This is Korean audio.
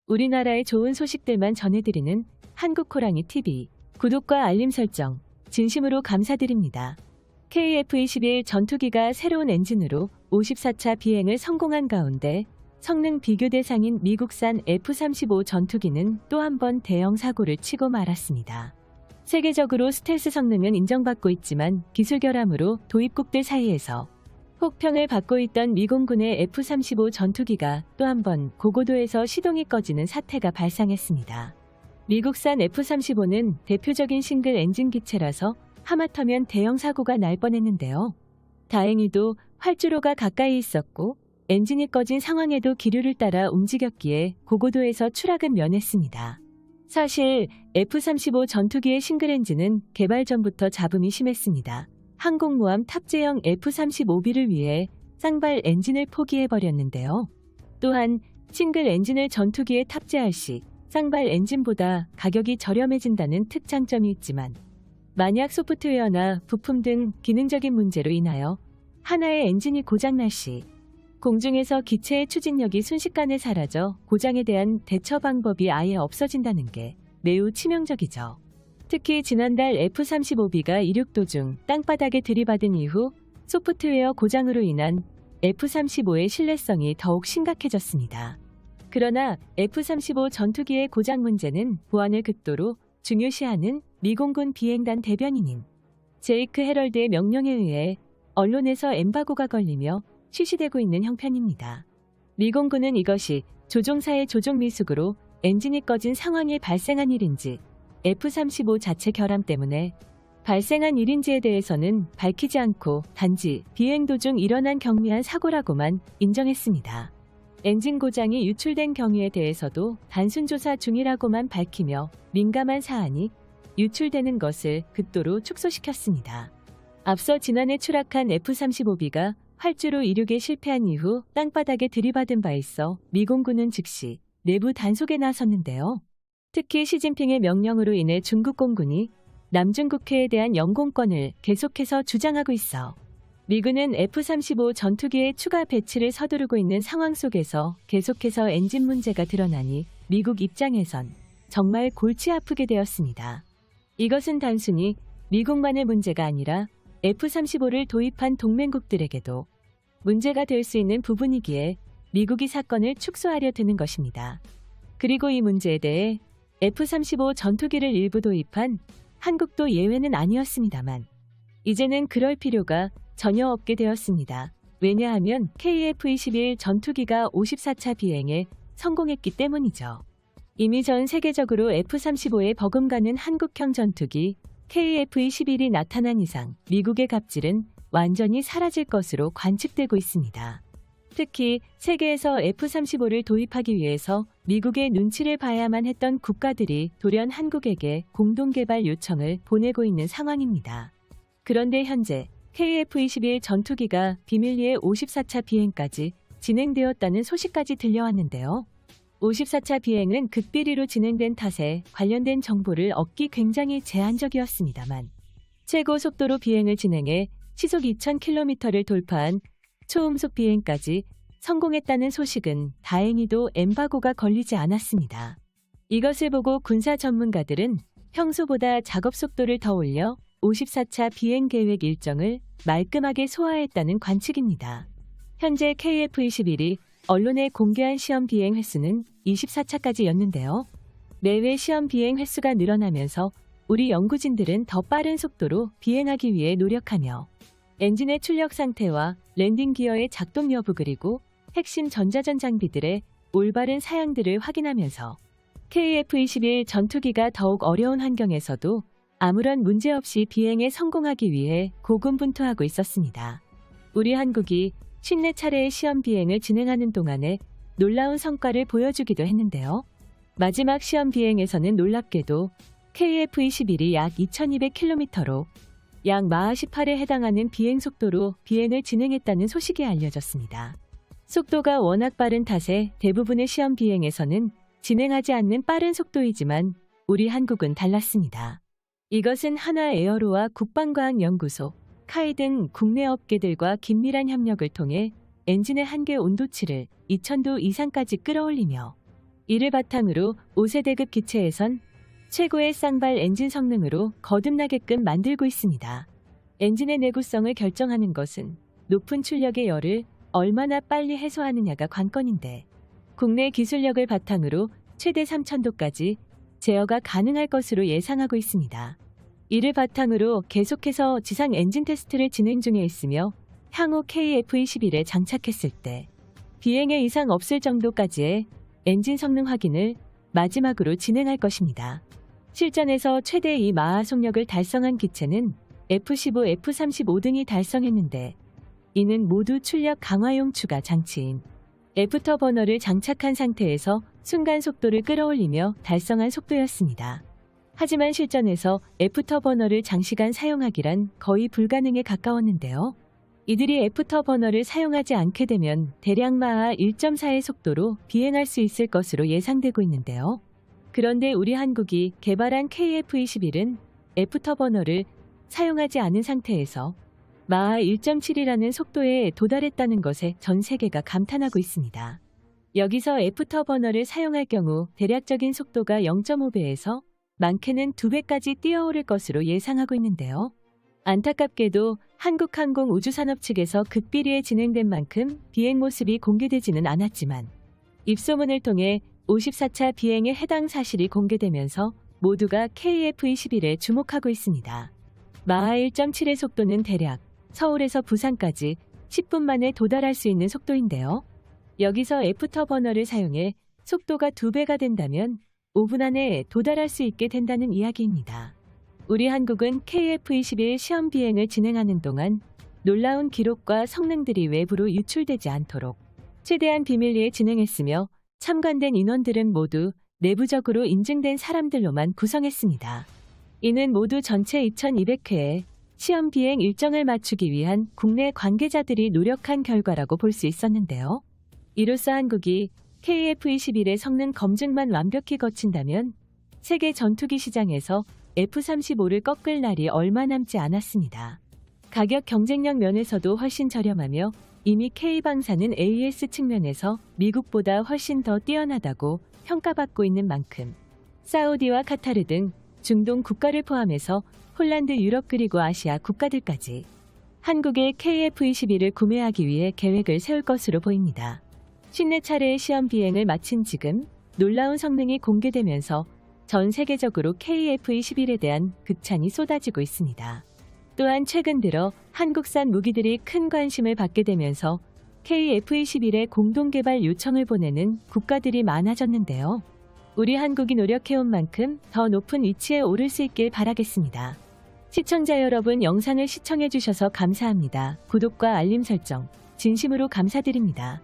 우리나라의 좋은 소식들만 전해드리는 한국호랑이TV. 구독과 알림 설정 진심으로 감사드립니다. KF-21 전투기가 새로운 엔진으로 54차 비행을 성공한 가운데 성능 비교 대상인 미국산 F-35 전투기는 또 한 번 대형 사고를 치고 말았습니다. 세계적으로 스텔스 성능은 인정받고 있지만 기술 결함으로 도입국들 사이에서 혹평을 받고 있던 미공군의 F-35 전투기가 또 한 번 고고도에서 시동이 꺼지는 사태가 발생했습니다. 미국산 F-35는 대표적인 싱글 엔진 기체라서 하마터면 대형 사고가 날 뻔했는데요. 다행히도 활주로가 가까이 있었고 엔진이 꺼진 상황에도 기류를 따라 움직였기에 고고도에서 추락은 면했습니다. 사실 F-35 전투기의 싱글 엔진은 개발 전부터 잡음이 심했습니다. 항공모함 탑재형 F-35B를 위해 쌍발 엔진을 포기해버렸는데요. 또한 싱글 엔진을 전투기에 탑재할 시 쌍발 엔진보다 가격이 저렴해진다는 특장점이 있지만 만약 소프트웨어나 부품 등 기능적인 문제로 인하여 하나의 엔진이 고장날 시 공중에서 기체의 추진력이 순식간에 사라져 고장에 대한 대처 방법이 아예 없어진다는 게 매우 치명적이죠. 특히 지난달 F-35B가 이륙 도중 땅바닥에 들이받은 이후 소프트웨어 고장으로 인한 F-35의 신뢰성이 더욱 심각해졌습니다. 그러나 F-35 전투기의 고장 문제는 보안을 극도로 중요시하는 미공군 비행단 대변인인 제이크 헤럴드의 명령에 의해 언론에서 엠바고가 걸리며 쉬쉬대고 있는 형편입니다. 미공군은 이것이 조종사의 조종 미숙으로 엔진이 꺼진 상황이 발생한 일인지 F-35 자체 결함 때문에 발생한 일인지에 대해서는 밝히지 않고 단지 비행 도중 일어난 경미한 사고라고만 인정했습니다. 엔진 고장이 유출된 경위에 대해서도 단순 조사 중이라고만 밝히며 민감한 사안이 유출되는 것을 극도로 축소시켰습니다. 앞서 지난해 추락한 F-35B가 활주로 이륙에 실패한 이후 땅바닥에 들이받은 바 있어 미공군은 즉시 내부 단속에 나섰는데요. 특히 시진핑의 명령으로 인해 중국 공군이 남중국해에 대한 영공권을 계속해서 주장하고 있어 미군은 F-35 전투기의 추가 배치를 서두르고 있는 상황 속에서 계속해서 엔진 문제가 드러나니 미국 입장에선 정말 골치 아프게 되었습니다. 이것은 단순히 미국만의 문제가 아니라 F-35를 도입한 동맹국들에게도 문제가 될 수 있는 부분이기에 미국이 사건을 축소하려 드는 것입니다. 그리고 이 문제에 대해 F-35 전투기를 일부 도입한 한국도 예외는 아니었습니다만 이제는 그럴 필요가 전혀 없게 되었습니다. 왜냐하면 KF-21 전투기가 54차 비행에 성공했기 때문이죠. 이미 전 세계적으로 F-35에 버금가는 한국형 전투기 KF-21이 나타난 이상 미국의 갑질은 완전히 사라질 것으로 관측되고 있습니다. 특히 세계에서 F-35를 도입하기 위해서 미국의 눈치를 봐야만 했던 국가들이 돌연 한국에게 공동개발 요청을 보내고 있는 상황입니다. 그런데 현재 KF-21 전투기가 비밀리에 54차 비행까지 진행되었다는 소식까지 들려왔는데요. 54차 비행은 극비리로 진행된 탓에 관련된 정보를 얻기 굉장히 제한적이었습니다만 최고 속도로 비행을 진행해 시속 2000km를 돌파한 초음속 비행까지 성공했다는 소식은 다행히도 엠바고가 걸리지 않았습니다. 이것을 보고 군사 전문가들은 평소보다 작업 속도를 더 올려 54차 비행 계획 일정을 말끔하게 소화했다는 관측입니다. 현재 KF-21이 언론에 공개한 시험 비행 횟수는 24차까지였는데요. 매회 시험 비행 횟수가 늘어나면서 우리 연구진들은 더 빠른 속도로 비행하기 위해 노력하며 엔진의 출력 상태와 랜딩 기어의 작동 여부 그리고 핵심 전자전 장비들의 올바른 사양들을 확인하면서 KF-21 전투기가 더욱 어려운 환경에서도 아무런 문제 없이 비행에 성공하기 위해 고군분투하고 있었습니다. 우리 한국이 54차례의 시험 비행을 진행하는 동안에 놀라운 성과를 보여주기도 했는데요. 마지막 시험 비행에서는 놀랍게도 KF-21이 약 2200km로 약 마하 18에 해당하는 비행 속도로 비행을 진행했다는 소식이 알려졌습니다. 속도가 워낙 빠른 탓에 대부분의 시험 비행에서는 진행하지 않는 빠른 속도이지만 우리 한국은 달랐습니다. 이것은 한화에어로와 국방과학연구소, 카이 등 국내 업계들과 긴밀한 협력을 통해 엔진의 한계 온도치를 2000도 이상까지 끌어올리며 이를 바탕으로 5세대급 기체에선 최고의 쌍발 엔진 성능으로 거듭나게끔 만들고 있습니다. 엔진의 내구성을 결정하는 것은 높은 출력의 열을 얼마나 빨리 해소하느냐가 관건인데, 국내 기술력을 바탕으로 최대 3000도까지 제어가 가능할 것으로 예상하고 있습니다. 이를 바탕으로 계속해서 지상 엔진 테스트를 진행 중에 있으며 향후 KF-21에 장착했을 때 비행에 이상 없을 정도까지의 엔진 성능 확인을 마지막으로 진행할 것입니다. 실전에서 최대 2마하 속력을 달성한 기체는 F-15, F-35 등이 달성했는데, 이는 모두 출력 강화용 추가 장치인 F터버너를 장착한 상태에서 순간 속도를 끌어올리며 달성한 속도였습니다. 하지만 실전에서 F터버너를 장시간 사용하기란 거의 불가능에 가까웠는데요. 이들이 F터버너를 사용하지 않게 되면 대략 마하 1.4의 속도로 비행할 수 있을 것으로 예상되고 있는데요. 그런데 우리 한국이 개발한 KF-21은 F터버너를 사용하지 않은 상태에서 마하 1.7이라는 속도에 도달했다는 것에 전 세계가 감탄하고 있습니다. 여기서 F터버너를 사용할 경우 대략적인 속도가 0.5배에서 많게는 2배까지 뛰어오를 것으로 예상하고 있는데요. 안타깝게도 한국항공우주산업 측에서 극비리에 진행된 만큼 비행 모습이 공개되지는 않았지만, 입소문을 통해 54차 비행에 해당 사실이 공개되면서 모두가 KF-21에 주목하고 있습니다. 마하 1.7의 속도는 대략 서울에서 부산까지 10분 만에 도달할 수 있는 속도인데요. 여기서 F터버너를 사용해 속도가 2배가 된다면 5분 안에 도달할 수 있게 된다는 이야기입니다. 우리 한국은 KF-21 시험 비행을 진행하는 동안 놀라운 기록과 성능들이 외부로 유출되지 않도록 최대한 비밀리에 진행했으며, 참관된 인원들은 모두 내부적으로 인증된 사람들로만 구성했습니다. 이는 모두 전체 2200회의 시험 비행 일정을 맞추기 위한 국내 관계자들이 노력한 결과라고 볼 수 있었는데요. 이로써 한국이 KF-21의 성능 검증만 완벽히 거친다면 세계 전투기 시장에서 F-35를 꺾을 날이 얼마 남지 않았습니다. 가격 경쟁력 면에서도 훨씬 저렴하며 이미 K방사는 AS 측면에서 미국보다 훨씬 더 뛰어나다고 평가받고 있는 만큼 사우디와 카타르 등 중동 국가를 포함해서 홀란드, 유럽 그리고 아시아 국가들까지 한국의 KF-21을 구매하기 위해 계획을 세울 것으로 보입니다. 54차례의 시험 비행을 마친 지금 놀라운 성능이 공개되면서 전 세계적으로 KF-21에 대한 극찬이 쏟아지고 있습니다. 또한 최근 들어 한국산 무기들이 큰 관심을 받게 되면서 KF-21의 공동개발 요청을 보내는 국가들이 많아졌는데요. 우리 한국이 노력해온 만큼 더 높은 위치에 오를 수 있길 바라겠습니다. 시청자 여러분, 영상을 시청해주셔서 감사합니다. 구독과 알림 설정 진심으로 감사드립니다.